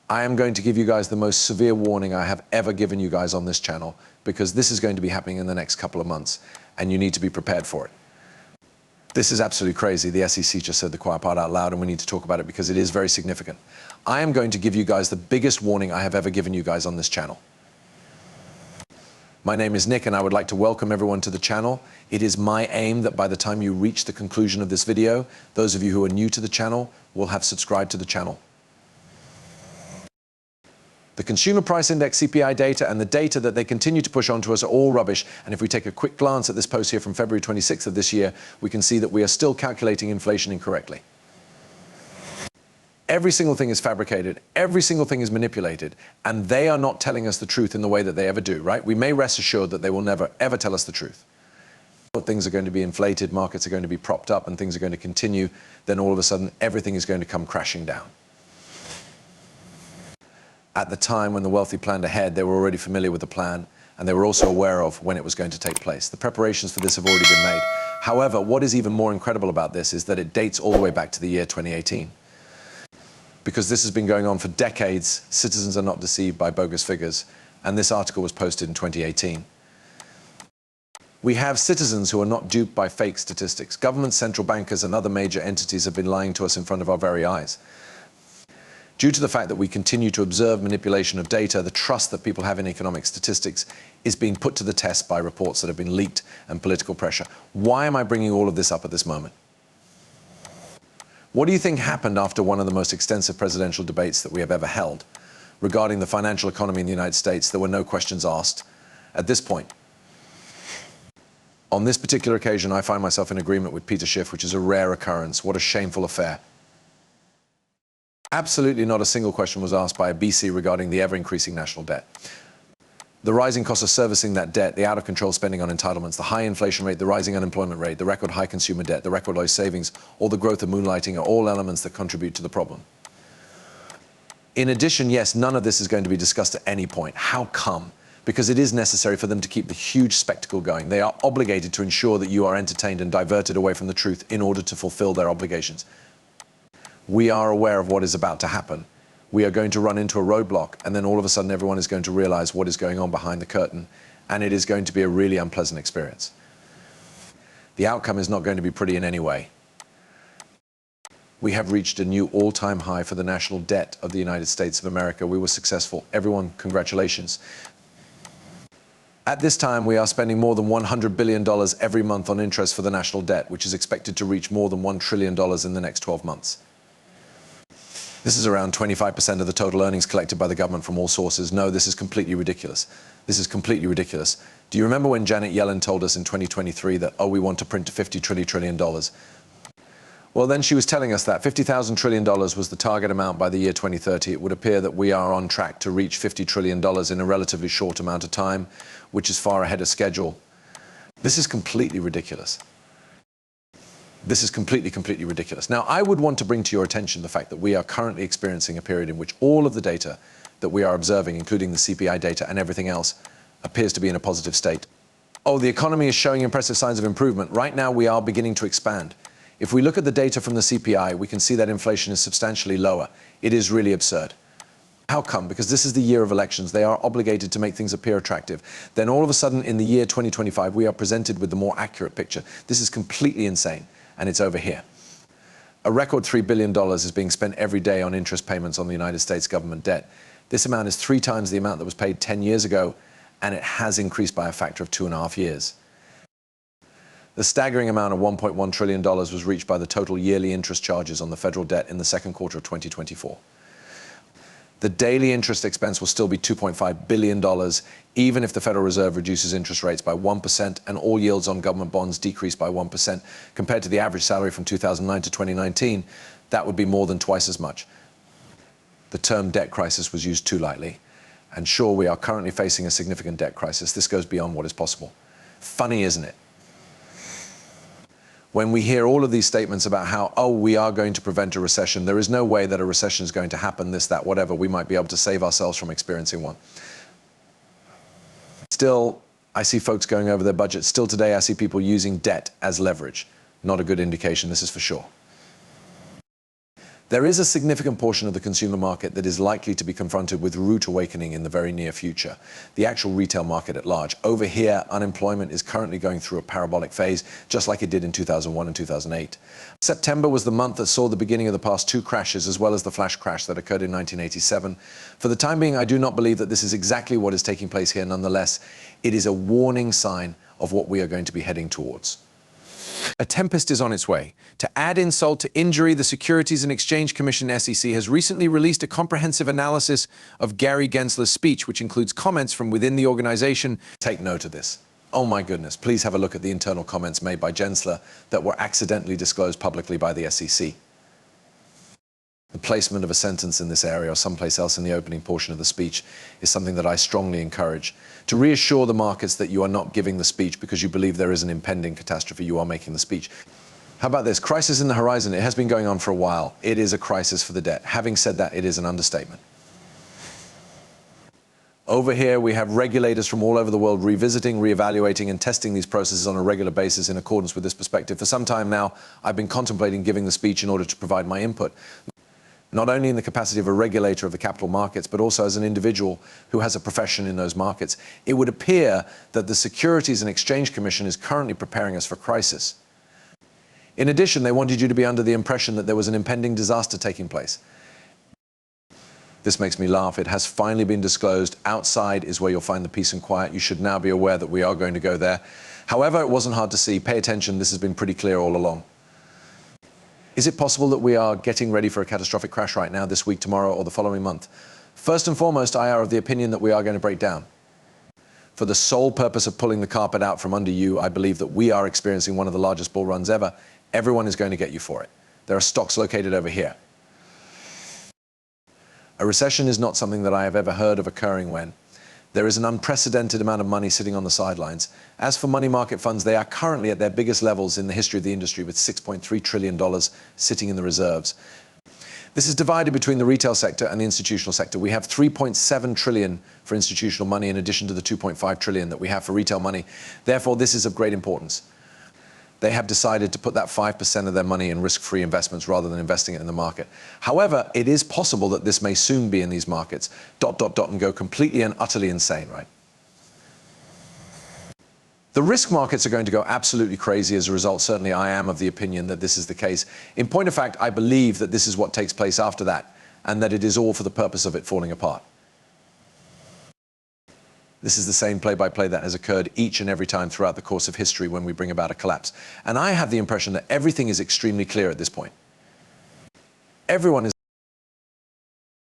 I am going to give you guys the most severe warning I have ever given you guys on this channel, because this is going to be happening in the next couple of months, and you need to be prepared for it. This is absolutely crazy. The SEC just said the quiet part out loud, and we need to talk about it because it is very significant. I am going to give you guys the biggest warning I have ever given you guys on this channel. My name is Nick, and I would like to welcome everyone to the channel. It is my aim that by the time you reach the conclusion of this video, those of you who are new to the channel will have subscribed to the channel. The Consumer Price Index CPI data and the data that they continue to push onto us are all rubbish. And if we take a quick glance at this post here from February 26th of this year, we can see that we are still calculating inflation incorrectly. Every single thing is fabricated, every single thing is manipulated, and they are not telling us the truth in the way that they ever do, right? We may rest assured that they will never, ever tell us the truth. But things are going to be inflated, markets are going to be propped up, and things are going to continue, then all of a sudden, everything is going to come crashing down. At the time when the wealthy planned ahead, they were already familiar with the plan, and they were also aware of when it was going to take place. The preparations for this have already been made. However, what is even more incredible about this is that it dates all the way back to the year 2018. Because this has been going on for decades, citizens are not deceived by bogus figures, and this article was posted in 2018. We have citizens who are not duped by fake statistics. Governments, central bankers, and other major entities have been lying to us in front of our very eyes. Due to the fact that we continue to observe manipulation of data, the trust that people have in economic statistics is being put to the test by reports that have been leaked and political pressure. Why am I bringing all of this up at this moment? What do you think happened after one of the most extensive presidential debates that we have ever held regarding the financial economy in the United States? There were no questions asked at this point. On this particular occasion, I find myself in agreement with Peter Schiff, which is a rare occurrence. What a shameful affair. Absolutely not a single question was asked by a BC regarding the ever-increasing national debt. The rising cost of servicing that debt, the out-of-control spending on entitlements, the high inflation rate, the rising unemployment rate, the record high consumer debt, the record low savings, all the growth of moonlighting are all elements that contribute to the problem. In addition, yes, none of this is going to be discussed at any point. How come? Because it is necessary for them to keep the huge spectacle going. They are obligated to ensure that you are entertained and diverted away from the truth in order to fulfill their obligations. We are aware of what is about to happen. We are going to run into a roadblock, and then all of a sudden everyone is going to realize what is going on behind the curtain, and it is going to be a really unpleasant experience. The outcome is not going to be pretty in any way. We have reached a new all-time high for the national debt of the United States of America. We were successful. Everyone, congratulations. At this time, we are spending more than $100 billion every month on interest for the national debt, which is expected to reach more than $1 trillion in the next 12 months. This is around 25% of the total earnings collected by the government from all sources. No, this is completely ridiculous. This is completely ridiculous. Do you remember when Janet Yellen told us in 2023 that, oh, we want to print $50 trillion? Well, then she was telling us that $50,000 trillion was the target amount by the year 2030. It would appear that we are on track to reach $50 trillion in a relatively short amount of time, which is far ahead of schedule. This is completely ridiculous. This is completely ridiculous. Now, I would want to bring to your attention the fact that we are currently experiencing a period in which all of the data that we are observing, including the CPI data and everything else, appears to be in a positive state. Oh, the economy is showing impressive signs of improvement. Right now, we are beginning to expand. If we look at the data from the CPI, we can see that inflation is substantially lower. It is really absurd. How come? Because this is the year of elections. They are obligated to make things appear attractive. Then all of a sudden, in the year 2025, we are presented with the more accurate picture. This is completely insane. And it's over here. A record $3 billion is being spent every day on interest payments on the United States government debt. This amount is 3 times the amount that was paid 10 years ago, and it has increased by a factor of 2.5 years. The staggering amount of $1.1 trillion was reached by the total yearly interest charges on the federal debt in the second quarter of 2024. The daily interest expense will still be $2.5 billion, even if the Federal Reserve reduces interest rates by 1% and all yields on government bonds decrease by 1%. Compared to the average salary from 2009 to 2019, that would be more than twice as much. The term debt crisis was used too lightly. And sure, we are currently facing a significant debt crisis. This goes beyond what is possible. Funny, isn't it? When we hear all of these statements about how, oh, we are going to prevent a recession, there is no way that a recession is going to happen, this, that, whatever, we might be able to save ourselves from experiencing one. Still, I see folks going over their budget. Still today, I see people using debt as leverage. Not a good indication, this is for sure. There is a significant portion of the consumer market that is likely to be confronted with rude awakening in the very near future, the actual retail market at large. Over here, unemployment is currently going through a parabolic phase, just like it did in 2001 and 2008. September was the month that saw the beginning of the past two crashes, as well as the flash crash that occurred in 1987. For the time being, I do not believe that this is exactly what is taking place here. Nonetheless, it is a warning sign of what we are going to be heading towards. A tempest is on its way. To add insult to injury, the Securities and Exchange Commission (SEC) has recently released a comprehensive analysis of Gary Gensler's speech, which includes comments from within the organization. Take note of this. Oh my goodness, please have a look at the internal comments made by Gensler that were accidentally disclosed publicly by the SEC. The placement of a sentence in this area or someplace else in the opening portion of the speech is something that I strongly encourage. To reassure the markets that you are not giving the speech because you believe there is an impending catastrophe, you are making the speech. How about this? Crisis in the horizon. It has been going on for a while. It is a crisis for the debt. Having said that, it is an understatement. Over here, we have regulators from all over the world revisiting, reevaluating, and testing these processes on a regular basis in accordance with this perspective. For some time now, I've been contemplating giving the speech in order to provide my input, not only in the capacity of a regulator of the capital markets, but also as an individual who has a profession in those markets. It would appear that the Securities and Exchange Commission is currently preparing us for crisis. In addition, they wanted you to be under the impression that there was an impending disaster taking place. This makes me laugh. It has finally been disclosed. Outside is where you'll find the peace and quiet. You should now be aware that we are going to go there. However, it wasn't hard to see. Pay attention. This has been pretty clear all along. Is it possible that we are getting ready for a catastrophic crash right now, this week, tomorrow, or the following month? First and foremost, I are of the opinion that we are going to break down. For the sole purpose of pulling the carpet out from under you, I believe that we are experiencing one of the largest bull runs ever. Everyone is going to get you for it. There are stocks located over here. A recession is not something that I have ever heard of occurring when there is an unprecedented amount of money sitting on the sidelines. As for money market funds, they are currently at their biggest levels in the history of the industry, with $6.3 trillion sitting in the reserves. This is divided between the retail sector and the institutional sector. We have $3.7 trillion for institutional money in addition to the $2.5 trillion that we have for retail money. Therefore, this is of great importance. They have decided to put that 5% of their money in risk-free investments rather than investing it in the market. However, it is possible that this may soon be in these markets, ... and go completely and utterly insane, right? The risk markets are going to go absolutely crazy as a result. Certainly, I am of the opinion that this is the case. In point of fact, I believe that this is what takes place after that, and that it is all for the purpose of it falling apart. This is the same play-by-play that has occurred each and every time throughout the course of history when we bring about a collapse. And I have the impression that everything is extremely clear at this point. Everyone is